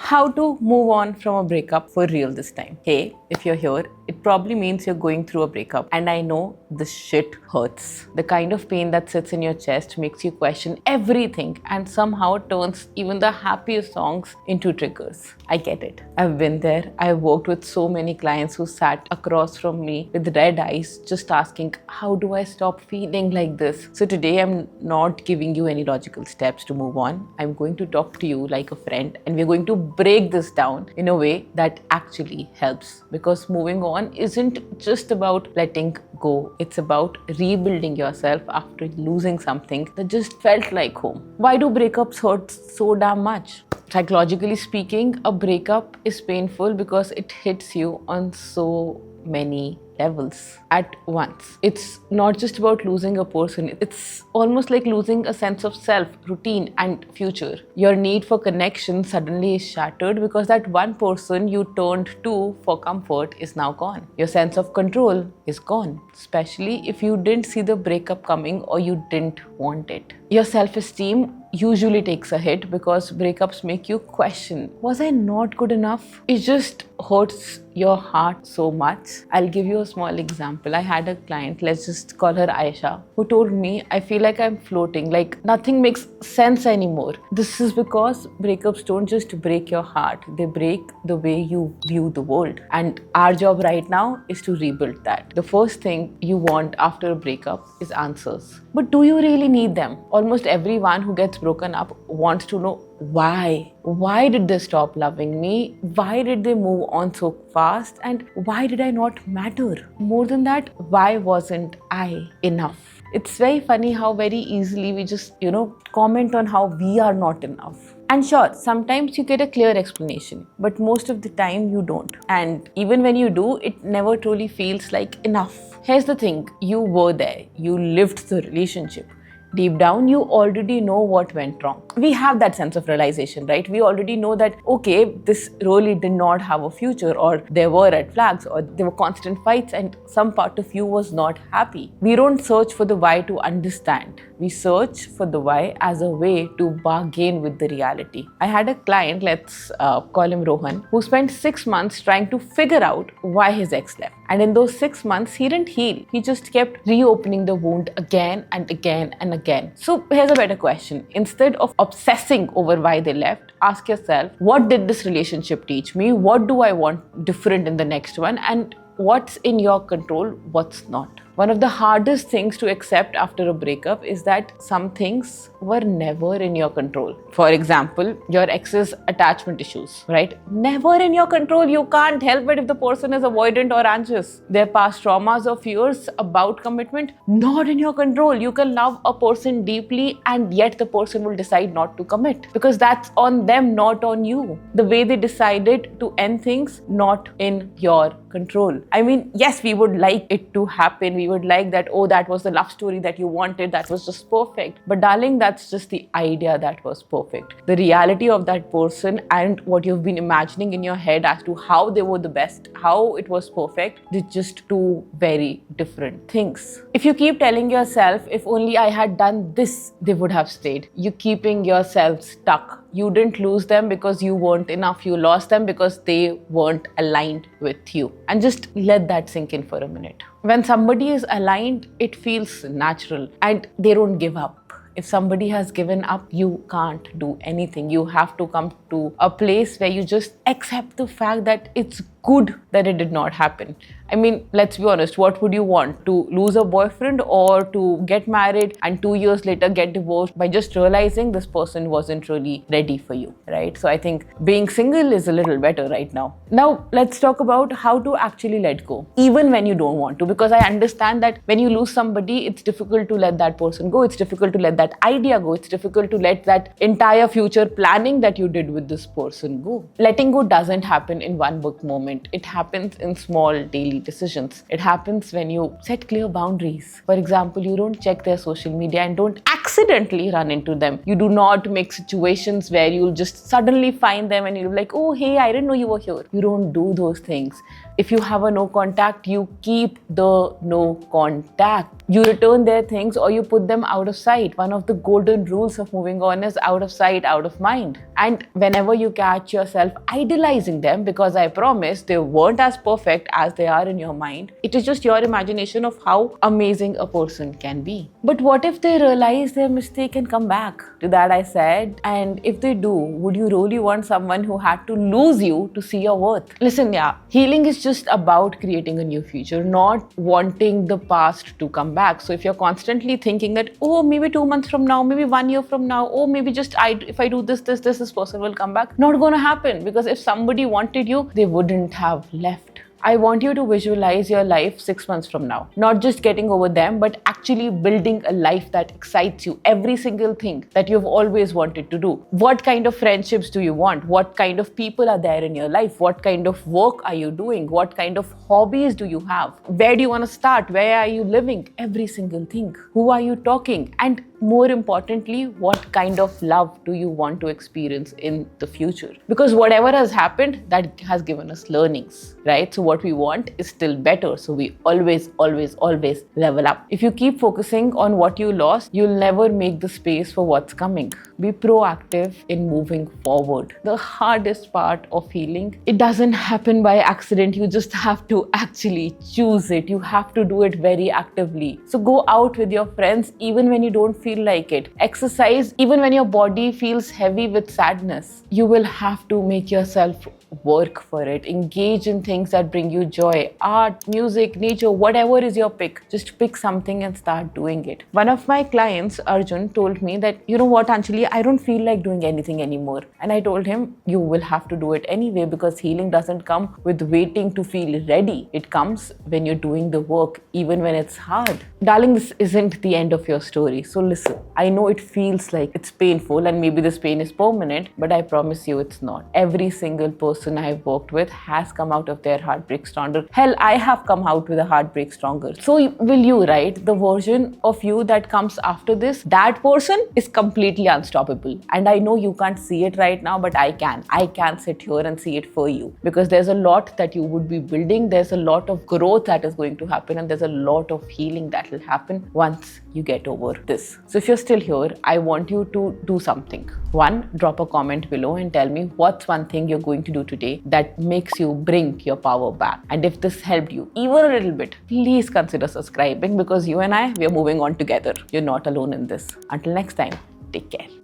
How to move on from a breakup for real this time. Hey, if you're here, it probably means you're going through a breakup. And I know this shit hurts. The kind of pain that sits in your chest makes you question everything and somehow turns even the happiest songs into triggers. I get it. I've been there. I've worked with so many clients who sat across from me with red eyes just asking, how do I stop feeling like this? So today I'm not giving you any logical steps to move on. I'm going to talk to you like a friend and we're going to break this down in a way that actually helps. Because moving on isn't just about letting go. It's about rebuilding yourself after losing something that just felt like home. Why do breakups hurt so damn much? Psychologically speaking, a breakup is painful because it hits you on so many levels at once. It's not just about losing a person, it's almost like losing a sense of self, routine, and future. Your need for connection suddenly is shattered because that one person you turned to for comfort is now gone. Your sense of control is gone, especially if you didn't see the breakup coming or you didn't want it. Your self-esteem usually takes a hit because breakups make you question, was I not good enough? It just hurts your heart so much. I'll give you a small example. I had a client, let's just call her Aisha, who told me, I feel like I'm floating, like nothing makes sense anymore. This is because breakups don't just break your heart, they break the way you view the world. And our job right now is to rebuild that. The first thing you want after a breakup is answers. But do you really need them? Almost everyone who gets broken up wants to know why. Why did they stop loving me? Why did they move on so fast? And why did I not matter? More than that, why wasn't I enough? It's very funny how very easily we just, comment on how we are not enough. And sure, sometimes you get a clear explanation, but most of the time you don't. And even when you do, it never truly feels like enough. Here's the thing, you were there, you lived the relationship. Deep down, you already know what went wrong. We have that sense of realization, right? We already know that, okay, this really did not have a future, or there were red flags, or there were constant fights, and some part of you was not happy. We don't search for the why to understand. We search for the why as a way to bargain with the reality. I had a client, let's call him Rohan, who spent 6 months trying to figure out why his ex left. And in those 6 months, he didn't heal. He just kept reopening the wound again and again and again. So here's a better question. Instead of obsessing over why they left, ask yourself, what did this relationship teach me? What do I want different in the next one? And what's in your control, what's not? One of the hardest things to accept after a breakup is that some things were never in your control. For example, your ex's attachment issues, right? Never in your control. You can't help it if the person is avoidant or anxious. Their past traumas or fears about commitment, not in your control. You can love a person deeply and yet the person will decide not to commit because that's on them, not on you. The way they decided to end things, not in your control. I mean, yes, we would like it to happen. We would like that, oh, that was the love story that you wanted, that was just perfect. But darling, that's just the idea that was perfect. The reality of that person and what you've been imagining in your head as to how they were the best, how it was perfect, they're just two very different things. If you keep telling yourself, if only I had done this, they would have stayed, you're keeping yourself stuck. You didn't lose them because you weren't enough. You lost them because they weren't aligned with you. And just let that sink in for a minute. When somebody is aligned, it feels natural and they don't give up. If somebody has given up, you can't do anything. You have to come to a place where you just accept the fact that it's good that it did not happen. I mean, let's be honest, what would you want? To lose a boyfriend or to get married and 2 years later get divorced by just realizing this person wasn't really ready for you, right? So I think being single is a little better right now. Now, let's talk about how to actually let go, even when you don't want to, because I understand that when you lose somebody, it's difficult to let that person go. It's difficult to let that idea go. It's difficult to let that entire future planning that you did with this person go. Letting go doesn't happen in one book moment. It happens in small daily decisions. It happens when you set clear boundaries. For example, you don't check their social media and don't accept accidentally run into them. You do not make situations where you'll just suddenly find them and you'll be like, oh, hey, I didn't know you were here. You don't do those things. If you have a no contact, you keep the no contact. You return their things or you put them out of sight. One of the golden rules of moving on is out of sight, out of mind. And whenever you catch yourself idolizing them, because I promise they weren't as perfect as they are in your mind, it is just your imagination of how amazing a person can be. But what if they realize their mistake and come back? To that I said, and if they do, would you really want someone who had to lose you to see your worth? Listen, healing is just about creating a new future, not wanting the past to come back. So if you're constantly thinking that, oh, maybe 2 months from now, maybe 1 year from now, oh, maybe just if I do this person will come back. Not gonna happen, because if somebody wanted you, they wouldn't have left. I want you to visualize your life 6 months from now. Not just getting over them, but actually building a life that excites you. Every single thing that you've always wanted to do. What kind of friendships do you want? What kind of people are there in your life? What kind of work are you doing? What kind of hobbies do you have? Where do you want to start? Where are you living? Every single thing. Who are you talking? And more importantly, what kind of love do you want to experience in the future? Because whatever has happened, that has given us learnings, right? So what we want is still better. So we always level up. If you keep focusing on what you lost, you'll never make the space for what's coming. Be proactive in moving forward. The hardest part of healing, it doesn't happen by accident. You just have to actually choose it. You have to do it very actively. So go out with your friends even when you don't feel like it. Exercise even when your body feels heavy with sadness. You will have to make yourself work for it. Engage in things that bring you joy. Art, music, nature, whatever is your pick. Just pick something and start doing it. One of my clients, Arjun, told me that, you know what, Anjali, I don't feel like doing anything anymore. And I told him, you will have to do it anyway, because healing doesn't come with waiting to feel ready. It comes when you're doing the work, even when it's hard. Darling, this isn't the end of your story. So listen, I know it feels like it's painful and maybe this pain is permanent, but I promise you it's not. Every single person I've worked with has come out of their heartbreak stronger. Hell, I have come out with a heartbreak stronger. So will you, right? The version of you that comes after this, that person is completely unstoppable. And I know you can't see it right now, but I can. I can sit here and see it for you, because there's a lot that you would be building. There's a lot of growth that is going to happen, and there's a lot of healing that will happen once you get over this. So if you're still here, I want you to do something. One, drop a comment below and tell me what's one thing you're going to do today that makes you bring your power back. And if this helped you even a little bit, please consider subscribing, because you and I, we are moving on together. You're not alone in this. Until next time, take care.